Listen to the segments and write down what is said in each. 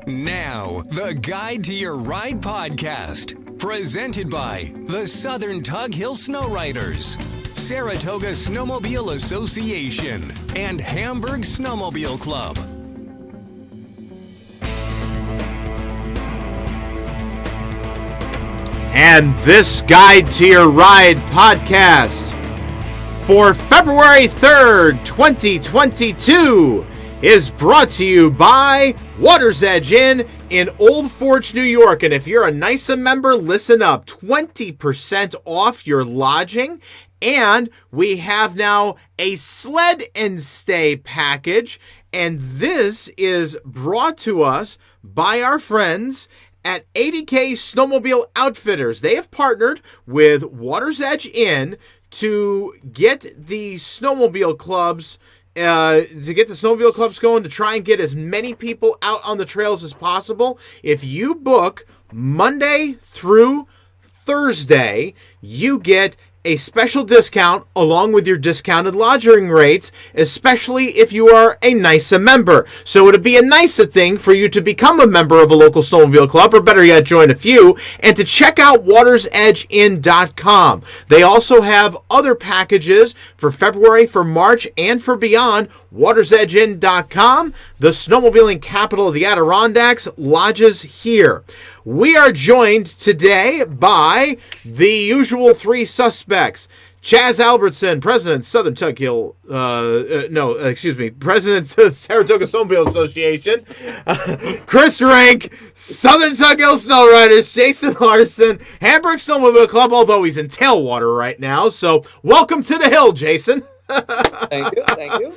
Now, the Guide to Your Ride podcast, presented by the Southern Tug Hill SnoRiders, Saratoga Snowmobile Association, and Hamburg Snowmobile Club. And this Guide to Your Ride podcast for February 3rd, 2022 is brought to you by Water's Edge Inn in Old Forge, New York. And if you're a NYSA member, listen up. 20% off your lodging. And we have now a sled and stay package. And this is brought to us by our friends at 80K Snowmobile Outfitters. They have partnered with Water's Edge Inn to get the snowmobile clubs going, to try and get as many people out on the trails as possible. If you book Monday through Thursday, you get a special discount along with your discounted lodging rates, especially if you are a NYSA member. So it would be a NYSA thing for you to become a member of a local snowmobile club, or better yet, join a few, and to check out watersedgeinn.com. They also have other packages for February, for March, and for beyond. watersedgeinn.com, the snowmobiling capital of the Adirondacks, lodges here. We are joined today by the usual three suspects. Chaz Albertson, President, Southern Tug Hill, President of Saratoga Snowmobile Association. Chris Rinck, Southern Tug Hill SnoRiders. Jason Larson, Hamburg Snowmobile Club, although he's in tailwater right now. So welcome to the hill, Jason. Thank you.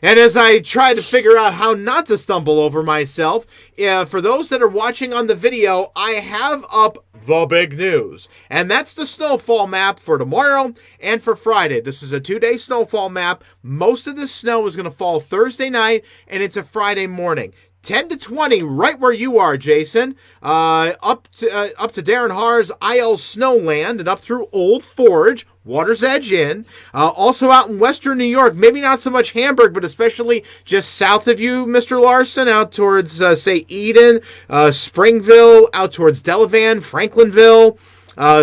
And as I try to figure out how not to stumble over myself, for those that are watching on the video, I have up the big news. And that's the snowfall map for tomorrow and for Friday. This is a 2-day snowfall map. Most of the snow is going to fall Thursday night, and it's a Friday morning. 10 to 20, right where you are, Jason. Up to Darrin Harr's IL Snowland and up through Old Forge, Water's Edge Inn. Also out in western New York, maybe not so much Hamburg, but especially just south of you, Mr. Larson, out towards, say, Eden, Springville, out towards Delavan, Franklinville,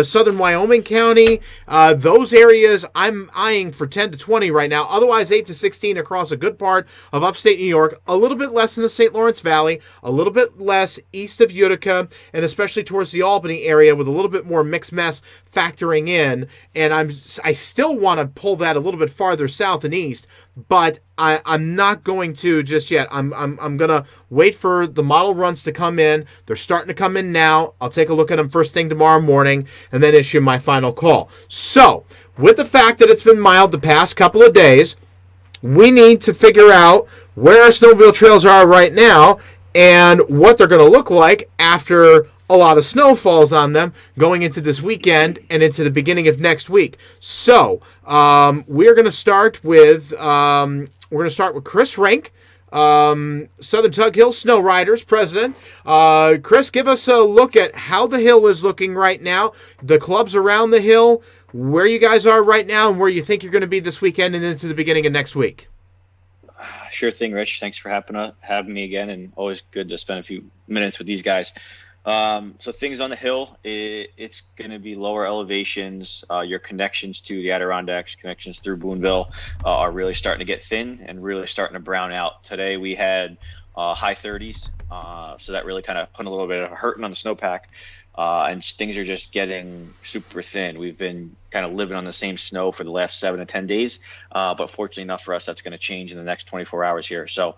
southern Wyoming County. Those areas I'm eyeing for 10 to 20 right now. Otherwise, 8 to 16 across a good part of upstate New York. A little bit less in the St. Lawrence Valley. A little bit less east of Utica. And especially towards the Albany area with a little bit more mixed mess factoring in. And I still want to pull that a little bit farther south and east. But I'm not going to just yet. I'm going to wait for the model runs to come in. They're starting to come in now. I'll take a look at them first thing tomorrow morning and then issue my final call. So, with the fact that it's been mild the past couple of days, we need to figure out where our snowmobile trails are right now and what they're going to look like after a lot of snow falls on them going into this weekend and into the beginning of next week. So we're going to start with Chris Rinck, Southern Tug Hill SnoRiders president. Chris, give us a look at how the hill is looking right now, the clubs around the hill, where you guys are right now, and where you think you're going to be this weekend and into the beginning of next week. Sure thing, Rich. Thanks for having me again, and always good to spend a few minutes with these guys. So things on the hill, it's going to be lower elevations. Your connections to the Adirondacks, connections through Boonville are really starting to get thin and really starting to brown out. Today we had high 30s, so that really kind of put a little bit of a hurting on the snowpack, and things are just getting super thin. We've been kind of living on the same snow for the last 7 to 10 days, but fortunately enough for us, that's going to change in the next 24 hours here. So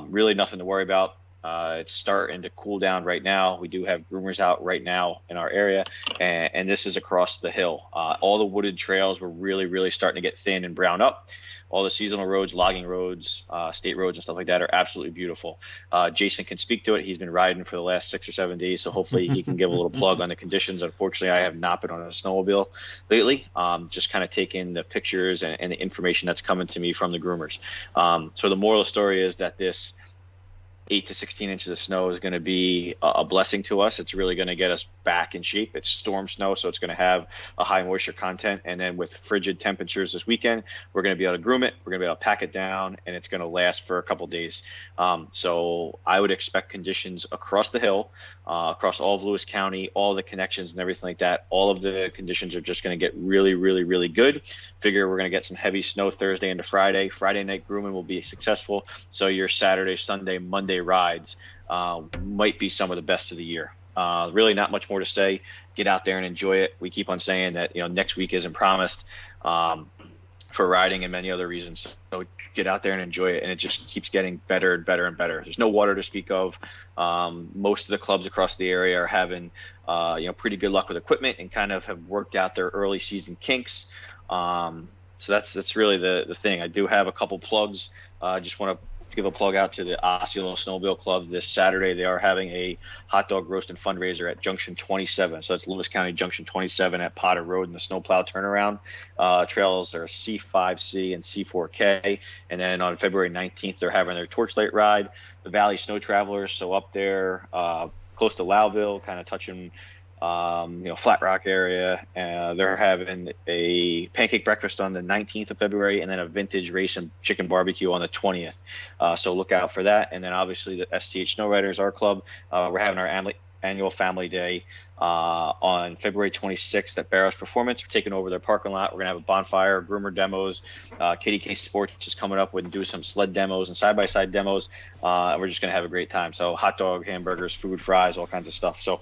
really nothing to worry about. It's starting to cool down right now. We do have groomers out right now in our area, and this is across the hill. All the wooded trails were really starting to get thin and brown up. All the seasonal roads, logging roads, state roads and stuff like that are absolutely beautiful. Jason can speak to it. He's been riding for the last 6 or 7 days, so hopefully he can give a little plug on the conditions. Unfortunately, I have not been on a snowmobile lately. Just kind of taking the pictures and the information that's coming to me from the groomers. So the moral of the story is that this 8 to 16 inches of snow is going to be a blessing to us. It's really going to get us back in shape. It's storm snow, so it's going to have a high moisture content. And then with frigid temperatures this weekend, we're going to be able to groom it. We're going to be able to pack it down, and it's going to last for a couple days. So I would expect conditions across the hill, across all of Lewis County, all the connections and everything like that. All of the conditions are just going to get really, really, really good. Figure we're going to get some heavy snow Thursday into Friday. Friday night grooming will be successful. So your Saturday, Sunday, Monday rides might be some of the best of the year. Really not much more to say. Get out there and enjoy it. We keep on saying that, next week isn't promised for riding and many other reasons. So get out there and enjoy it. And it just keeps getting better and better and better. There's no water to speak of. Most of the clubs across the area are having, pretty good luck with equipment and kind of have worked out their early season kinks. So that's really the thing. I do have a couple plugs. I just want to give a plug out to the Osceola Snowmobile Club this Saturday. They are having a hot dog roast and fundraiser at Junction 27. So it's Lewis County Junction 27 at Potter Road in the snowplow turnaround. Trails are C5C and C4K. And then on February 19th, they're having their Torchlight Ride. The Valley Snow Travelers, so up there close to Lowville, kind of touching Flat Rock area. They're having a pancake breakfast on the 19th of February, and then a vintage race and chicken barbecue on the 20th. So look out for that. And then obviously the STH SnoRiders, our club, we're having our annual family day on February 26th at Barrow's Performance. We're taking over their parking lot. We're going to have a bonfire, groomer demos. Kitty K Sports is coming up and do some sled demos and side-by-side demos. And we're just going to have a great time. So hot dog, hamburgers, food, fries, all kinds of stuff. So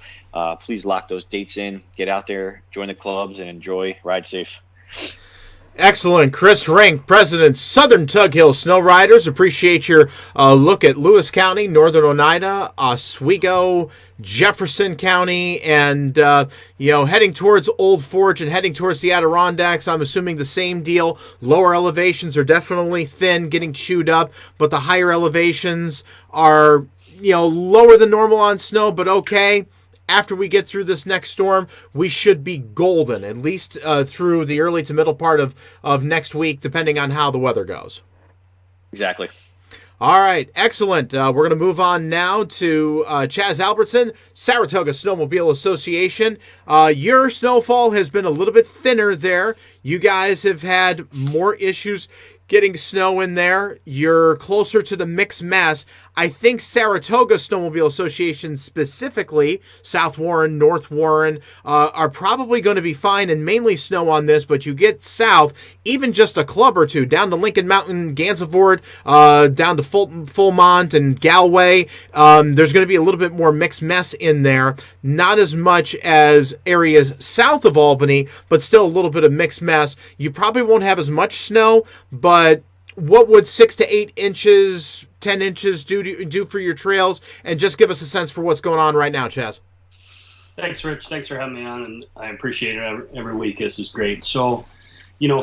please lock those dates in. Get out there, join the clubs, and enjoy. Ride safe. Excellent. Chris Rinck, President, Southern Tug Hill SnoRiders. Appreciate your look at Lewis County, Northern Oneida, Oswego, Jefferson County, and, heading towards Old Forge and heading towards the Adirondacks. I'm assuming the same deal. Lower elevations are definitely thin, getting chewed up, but the higher elevations are, lower than normal on snow, but okay. After we get through this next storm, we should be golden, at least through the early to middle part of next week, depending on how the weather goes. Exactly. All right, excellent. We're going to move on now to Chaz Albertson, Saratoga Snowmobile Association. Your snowfall has been a little bit thinner there. You guys have had more issues getting snow in there. You're closer to the mixed mass. I think Saratoga Snowmobile Association specifically, South Warren, North Warren, are probably going to be fine and mainly snow on this, but you get south, even just a club or two, down to Lincoln Mountain, Gansevoort, down to Fulmont and Galway. There's going to be a little bit more mixed mess in there. Not as much as areas south of Albany, but still a little bit of mixed mess. You probably won't have as much snow, but what would 6 to 8 inches, 10 inches do for your trails? And just give us a sense for what's going on right now, Chaz. Thanks, Rich. Thanks for having me on, and I appreciate it every week. This is great. So,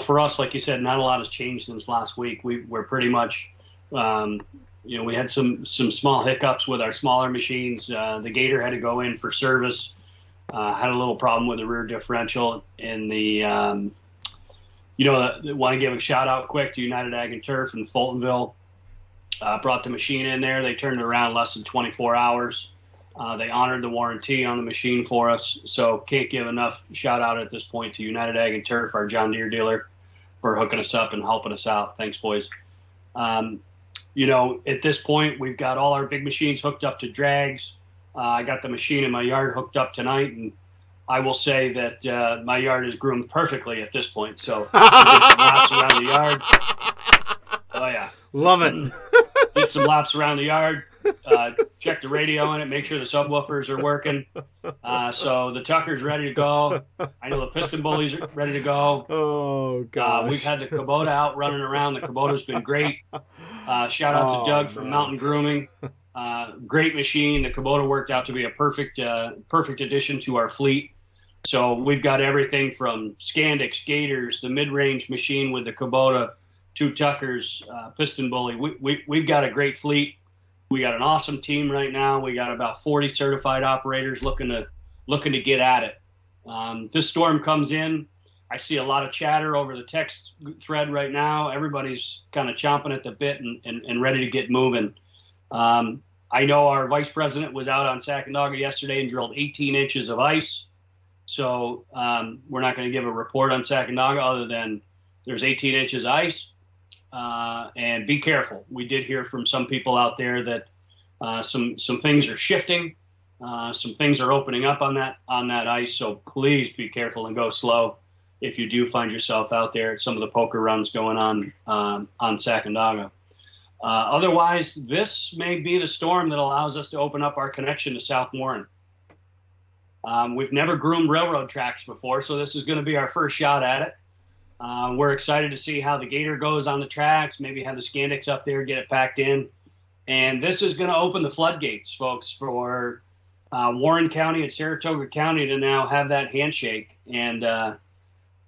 for us, like you said, not a lot has changed since last week. We're pretty much, we had some small hiccups with our smaller machines. The Gator had to go in for service. Had a little problem with the rear differential, and the want to give a shout out quick to United Ag and Turf in Fultonville. Brought the machine in there. They turned it around less than 24 hours. They honored the warranty on the machine for us. So can't give enough shout out at this point to United Ag and Turf, our John Deere dealer, for hooking us up and helping us out. Thanks, boys. At this point, we've got all our big machines hooked up to drags. I got the machine in my yard hooked up tonight, and I will say that my yard is groomed perfectly at this point. So did some laps around the yard. Oh, yeah. Love it. Did some laps around the yard. Check the radio in it. Make sure the subwoofers are working. So the Tucker's ready to go. I know the piston bullies are ready to go. Oh, gosh. We've had the Kubota out running around. The Kubota's been great. Shout out to Doug from Mountain Grooming. Great machine. The Kubota worked out to be a perfect addition to our fleet. So we've got everything from Scandics, Gators, the mid-range machine with the Kubota, 2 Tuckers, piston bully. We've got a great fleet. We got an awesome team right now. We got about 40 certified operators looking to get at it. This storm comes in. I see a lot of chatter over the text thread right now. Everybody's kind of chomping at the bit and ready to get moving. I know our vice president was out on Sacandaga yesterday and drilled 18 inches of ice. So we're not going to give a report on Sacandaga other than there's 18 inches of ice. And be careful. We did hear from some people out there that some things are shifting. Some things are opening up on that ice. So please be careful and go slow if you do find yourself out there at some of the poker runs going on Sacandaga. Otherwise, this may be the storm that allows us to open up our connection to South Warren. We've never groomed railroad tracks before, so this is going to be our first shot at it. We're excited to see how the Gator goes on the tracks, maybe have the Scandics up there, get it packed in. And this is going to open the floodgates, folks, for Warren County and Saratoga County to now have that handshake. And,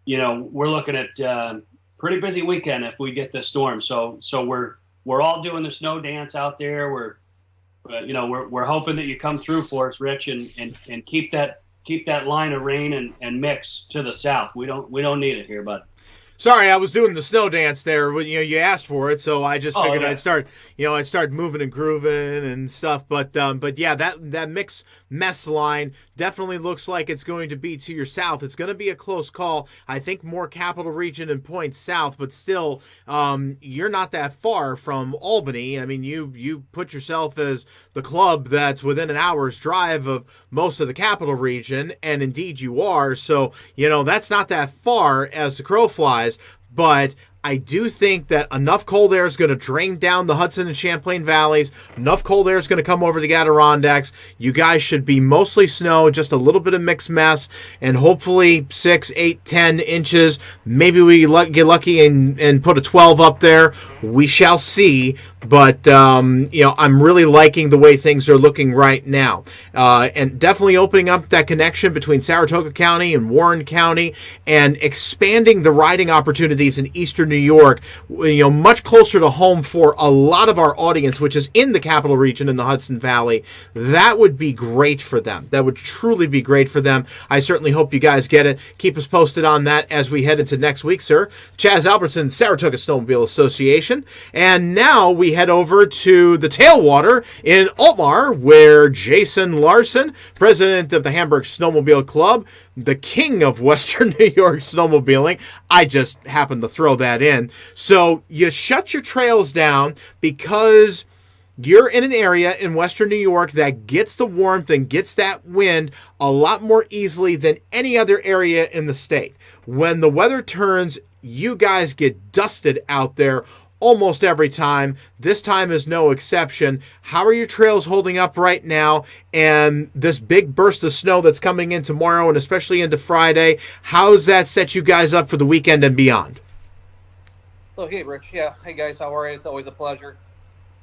we're looking at pretty busy weekend if we get this storm. So we're all doing the snow dance out there. We're hoping that you come through for us, Rich, and keep that line of rain and mix to the south. We don't need it here, bud. Sorry, I was doing the snow dance there when you asked for it, so I just figured yeah. I'd start moving and grooving and stuff. But yeah, that mix mess line definitely looks like it's going to be to your south. It's going to be a close call. I think more Capital Region and points south, but still, you're not that far from Albany. I mean, you put yourself as the club that's within an hour's drive of most of the Capital Region, and indeed you are. So that's not that far as the crow flies. But I do think that enough cold air is going to drain down the Hudson and Champlain valleys. Enough cold air is going to come over the Adirondacks. You guys should be mostly snow, just a little bit of mixed mess, and hopefully 6, 8, 10 inches. Maybe we get lucky and put a 12 up there. We shall see. But, I'm really liking the way things are looking right now. And definitely opening up that connection between Saratoga County and Warren County and expanding the riding opportunities in eastern New York, much closer to home for a lot of our audience, which is in the Capital Region in the Hudson Valley. That would be great for them. That would truly be great for them. I certainly hope you guys get it. Keep us posted on that as we head into next week, sir. Chaz Albertson, Saratoga Snowmobile Association. And now we head over to the Tailwater in Altmar, where Jason Larson, president of the Hamburg Snowmobile Club, the king of Western New York snowmobiling. I just happened to throw that in. So you shut your trails down because you're in an area in Western New York that gets the warmth and gets that wind a lot more easily than any other area in the state. When the weather turns, you guys get dusted out there almost every time. This time is no exception. How are your trails holding up right now? And this big burst of snow that's coming in tomorrow and especially into Friday, how does that set you guys up for the weekend and beyond? So, hey, Rich. Yeah. Hey, guys. How are you? It's always a pleasure.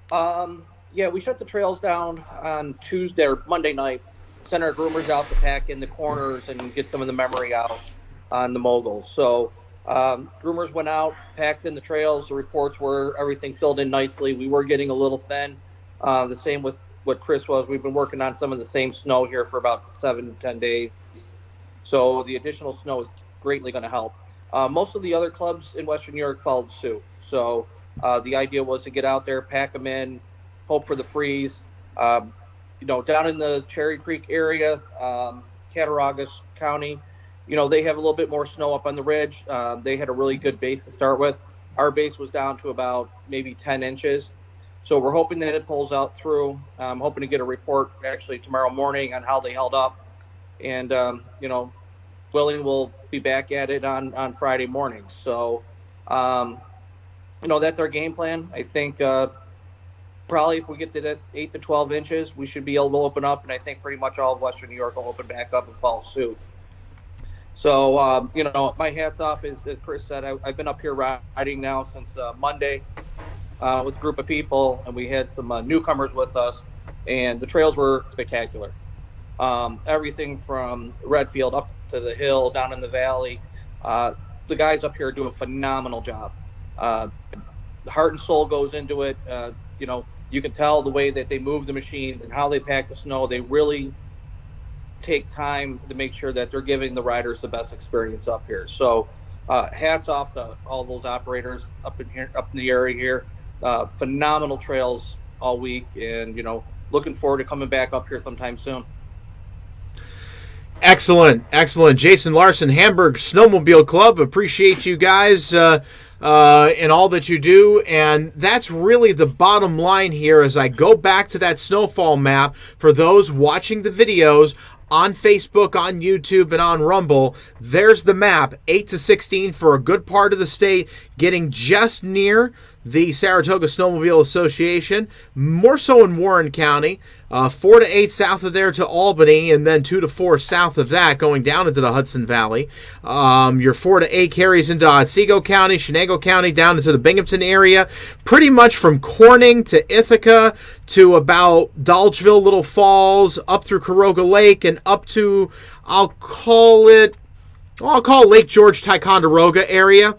We shut the trails down on Tuesday or Monday night. Sent our groomers out to pack in the corners and get some of the memory out on the moguls. So, groomers went out, packed in the trails. The reports were everything filled in nicely. We were getting a little thin. The same with what Chris was. We've been working on some of the same snow here for about 7 to 10 days. So the additional snow is greatly going to help. Most of the other clubs in Western New York followed suit. So the idea was to get out there, pack them in, hope for the freeze. Down in the Cherry Creek area, Cattaraugus County, they have a little bit more snow up on the ridge. They had a really good base to start with. Our base was down to about maybe 10 inches. So we're hoping that it pulls out through. I'm hoping to get a report actually tomorrow morning on how they held up. And, Willing will be back at it on Friday morning. So, that's our game plan. I think probably if we get to that 8 to 12 inches, we should be able to open up. And I think pretty much all of Western New York will open back up and follow suit. So, my hat's off, as Chris said. I've been up here riding now since Monday with a group of people, and we had some newcomers with us, and the trails were spectacular. Everything from Redfield up to the hill, down in the valley. The guys up here do a phenomenal job. The heart and soul goes into it. You can tell the way that they move the machines and how they pack the snow. They really take time to make sure that they're giving the riders the best experience up here. So hats off to all those operators up in the area here. Phenomenal trails all week, and looking forward to coming back up here sometime soon. Excellent. Jason Larson, Hamburg Snowmobile Club. Appreciate you guys and all that you do. And that's really the bottom line here as I go back to that snowfall map for those watching the videos on Facebook, on YouTube, and on Rumble. There's the map, 8 to 16 for a good part of the state, getting just near the Saratoga Snowmobile Association, more so in Warren County, 4 to 8 south of there to Albany, and then 2 to 4 south of that going down into the Hudson Valley. Your 4 to 8 carries into Otsego County, Chenango County, down into the Binghamton area, pretty much from Corning to Ithaca to about Dolgeville, Little Falls, up through Caroga Lake, and up to, I'll call Lake George, Ticonderoga area.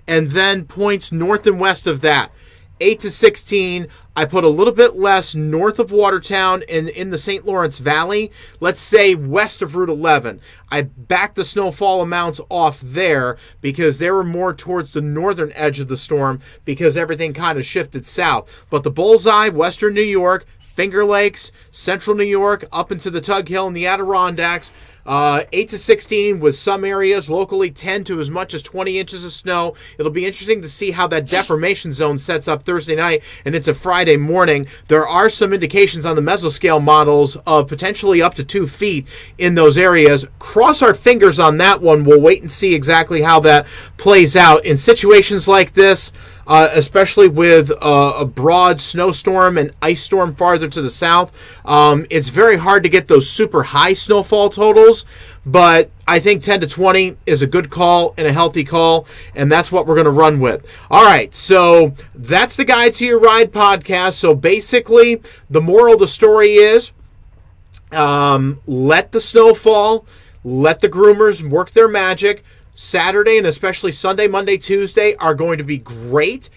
And then points north and west of that. 8 to 16, I put a little bit less north of Watertown and in the St. Lawrence Valley. Let's say west of Route 11. I backed the snowfall amounts off there because they were more towards the northern edge of the storm because everything kind of shifted south. But the bullseye, western New York, Finger Lakes, central New York, up into the Tug Hill and the Adirondacks, 8 to 16 with some areas locally 10 to as much as 20 inches of snow. It'll be interesting to see how that deformation zone sets up Thursday night and it's a Friday morning. There are some indications on the mesoscale models of potentially up to 2 feet in those areas. Cross our fingers on that one. We'll wait and see exactly how that plays out. In situations like this, especially with a broad snowstorm and ice storm farther to the south, it's very hard to get those super high snowfall totals, but I think 10 to 20 is a good call and a healthy call, and that's what we're going to run with. All right, so that's the Guide to Your Ride podcast. So basically, the moral of the story is let the snow fall, let the groomers work their magic. Saturday and especially Sunday, Monday, Tuesday are going to be great.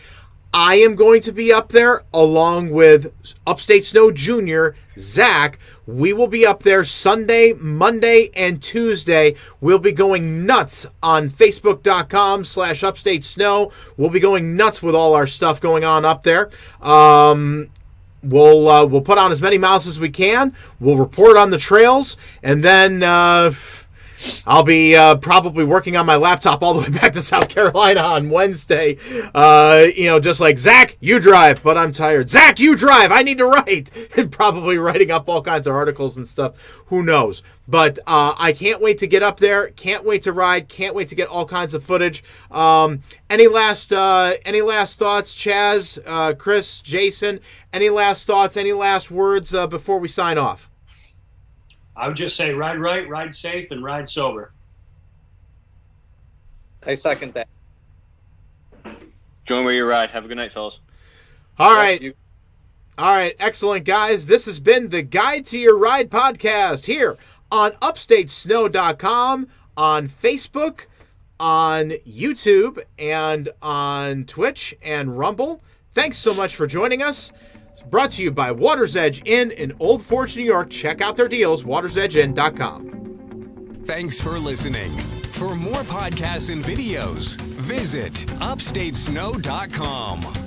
I am going to be up there along with Upstate Snow Jr., Zach. We will be up there Sunday, Monday, and Tuesday. We'll be going nuts on Facebook.com/Upstate Snow. We'll be going nuts with all our stuff going on up there. We'll put on as many miles as we can. We'll report on the trails, and then I'll be probably working on my laptop all the way back to South Carolina on Wednesday. Just like, Zach, you drive, but I'm tired. Zach, you drive. I need to write. And probably writing up all kinds of articles and stuff. Who knows? But I can't wait to get up there. Can't wait to ride. Can't wait to get all kinds of footage. Any last thoughts, Chaz, Chris, Jason? Any last thoughts? Any last words before we sign off? I would just say ride right, ride safe, and ride sober. I second that. Join where you ride. Have a good night, fellas. All right. All right. Excellent, guys. This has been the Guide to Your Ride podcast here on UpstateSnow.com, on Facebook, on YouTube, and on Twitch and Rumble. Thanks so much for joining us. Brought to you by Water's Edge Inn in Old Forge, New York. Check out their deals, watersedgeinn.com. Thanks for listening. For more podcasts and videos, visit upstatesnow.com.